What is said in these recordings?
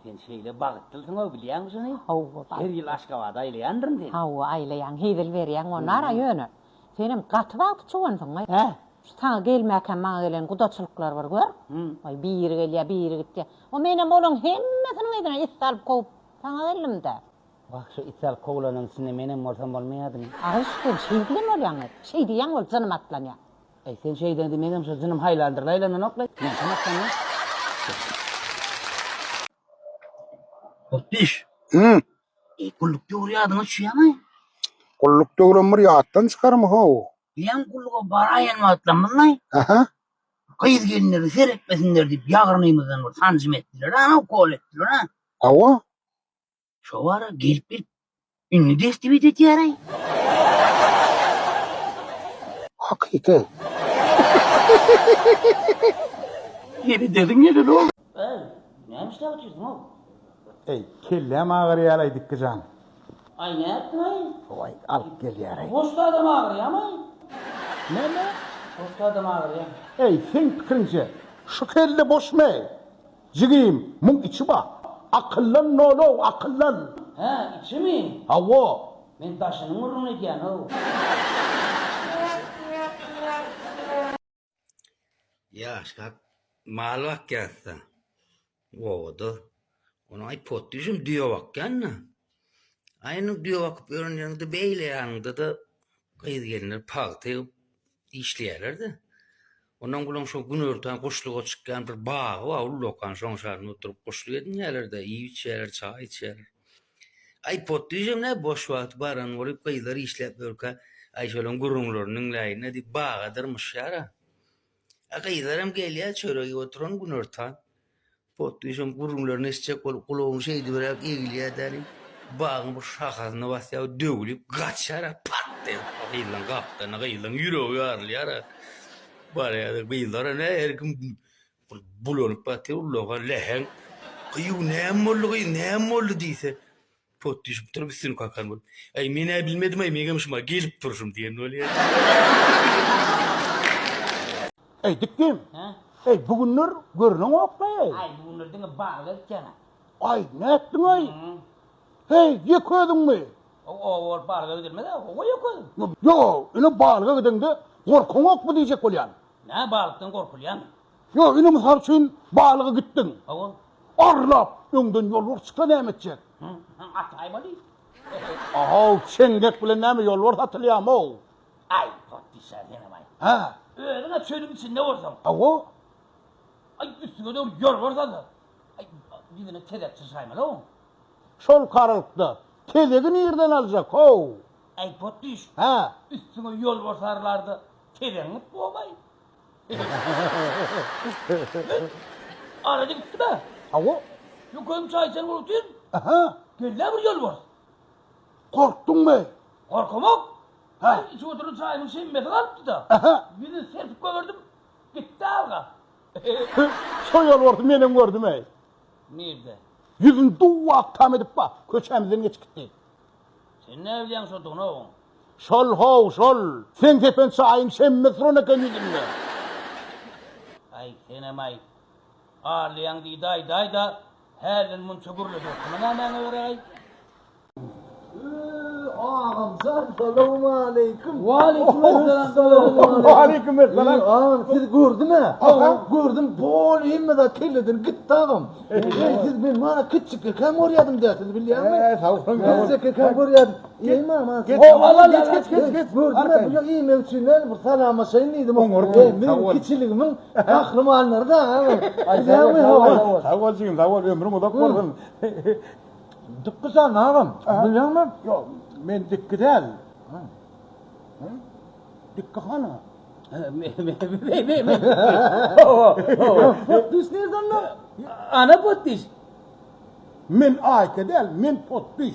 Sen şeyle bağıttılsın o biliyor musun? Hawa Her yıl Aşkabad'a aylayanırım dedi. hawa aylayan hidil veriyan onlara yönü. Senin katvat çoğunsın ay. He? Sana gelmeken bana gelen kudaçılıklar var gör. Hı. Ay bir geliyor bir gitti. O menem olun hemmesini edine istalıp kovup sana geldim de. Bak şu ithal kovlanın içinde benim ortam olmayadın. Ağıştın şeydili mi oluyor? Şey diyen ol canım atlan ya. Ay sen şeyden demedim şu canım haylandır laylanın oklay. Ne sanatsan ya? Ottiş. Hı. Kullukta uğrayadığını çüya mı? Kullukta uğramır ya attan çıkar mı ho? Bilen kulluğa barayan mı atlanmaz lan? Aha. Kıyız gelinleri seyretmesinler deyip yağırnıyımızdan var. Tanzim ettiler ha, kol ettiler ha. Ava. Şu ara gelip bir ünlü destibit et yaray. Hakiki. Yeri dedin yeri ne oldu? Neymiş la uçuyorsun oğlum? Ey kellem ağır yalaydık kızan. Ay ne yaptın ay? Vay al gel yaray. Posta adam ağrıyor ama. Ne? Posta adam ağrıyor. Ey sen fikrince şu kelle boş mu? Cigim mum içi bak. Akıllan ne olur akıllan. Ha içi mi? Avo. Ben taşının vurun ediyen o. Ya aşkak mal bak geldi. Oldu. Onu ay pot düşüm diyor bak geldi. Aynı diyor bak görünüyordu beyle yanında da kıyız gelinler paltayı işleyerlerdi. Ondan bulan şu gün örten kuşluğa çıkan bir bağ var. Lokan son şartını oturup kuşluğa edin yerlerde. İyi içerler, çay içerler. Ay pot diyeceğim ne boş vakit baran olup kıyıları işlep örka. Ay şöyle gurumlarının layına di bağadırmış yara. Kıyılarım geliyor çöreği oturan gün örten. Pot diyeceğim gurumlarını istek kulağın şeydi bırak ilgiye derim. Bağın bu şakasına basıyor dövülüp kaçara pat diye. Kıyılan kaptana kıyılan yürüyor yarlı. Bari da kıyılara ne erkin bulanıp batıyor loğa lehen. Kıyı ne mollu diyse. Pot düşüp durup üstünü kalkan bul. Ay mine bilmedim ay megamışım gelip duruşum diye ne oluyor? Ey dikkim. Ha? Ey bugünler görünen okla ey. Ay bunlardan bağlı kana. Ay ne ettin ay? Hey yıkıyordun mu? O bağlı ödülmedi o yok o. Yo yine bağlığa gidin de korkun ok mu diyecek ol yani. Ne bağlıktan korkuluyan? Yo yine misal için bağlığa gittin. O. Arlap önden yol var çıkan ne edecek? Atay bali. Aha çengek bile ne mi yol var hatırlayam o. Ay patlıcan denemay. Ha. Öyle çölün içinde olsam. Avo. Ay üstüne doğru yol varsa da. Ay birine tedekçi saymalı o. Şol karılıkta. Tezegi nereden alacak ho? Ay patlıcan. Ha. Üstüne yol varsalardı. Teden mutlu olay. Arada gitti be. Avo. Yukarım çay sen unutuyorsun. Aha. Gönle bir yol var. Korktun mu? Korkamak. Ha. Ha. İçi oturun çayımın şeyin metal attı da. Aha. Birini serpip gördüm. Gitti avga. Şu yol vardı benim gördüm ey. Nerede? Yüzün duvak tam edip bak. Köçemizden geç gitti. Sen ne evliyan sordun o? Şol ho şol. Sen tepen çayın sen mesrona kan yüzünle. Ay senemay. Ağırlayan di day da. Her gün mun çukurlu dokuma ne göre ay. Ağam selamun aleyküm. Aleyküm esselam. Ağam siz gördün mü? Gördüm. Bol imme da kelledin gitti ağam. Siz ben bana küçük kam oryadım dersiniz biliyor musun? Sağ olun. Küçük kam oryadım. İyi mi ama? Geç geç. Gördün mü? Bu iyi mevçinden bu salama şeyiniydim. Benim küçülüğümün aklımı alınır da ağam. Sağ ol cigim sağ ol ömrüm uzak olsun. Dıkkısan ağam. Biliyor musun? Yok men dikkat el. Dikkat hana. Potluş nereden lan? Ana pottiş. Men ayke del men potpiş.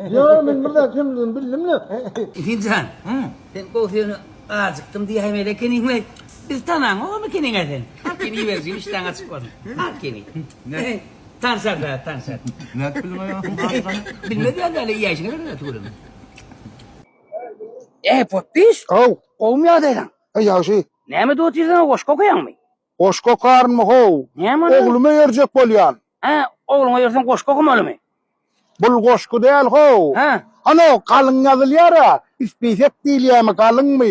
Ya ben burada kimdim bildim mi? İnsan. Sen kofiyon azıktım diye hemen kendine. Biz tanıyorum o mu kendine sen? Hakini versin işten açık olsun. Hakini. Tansar da tansar. Ne bilmiyorum. Bilmedi ya öyle yaşına kadar tuğrum. Pottiş. Oh. Olmuyor deylan. Ey yavşi. Ne mi doğutuyorsun o koş kokuyan mı? Hoş kokar mı ho? Ne mi? Oğlumu yerecek bol yan. Ha, oğluna yersen koşku okumalı mı? Bul goşku değil ho. Ha? Ano kalın yazılyara. İspesek değil ya mı kalın mı?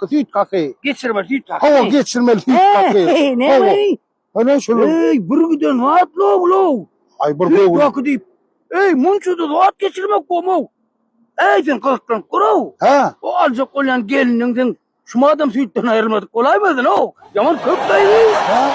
Süt kakı. Geçirme, süt tak. Hava geçirmeli süt kakı. Ne var? Ana şunu. Ey, bir giden rahat lo. Ay bir Süt koyun. takı deyip. Ey, munçuda rahat geçirmek komu. Ey, sen kalktan kurav. Ha? O alacak olan gelinin şu adam sütten ayrılmadık. Kolay mıydın o? Yaman köp dayı. Ha?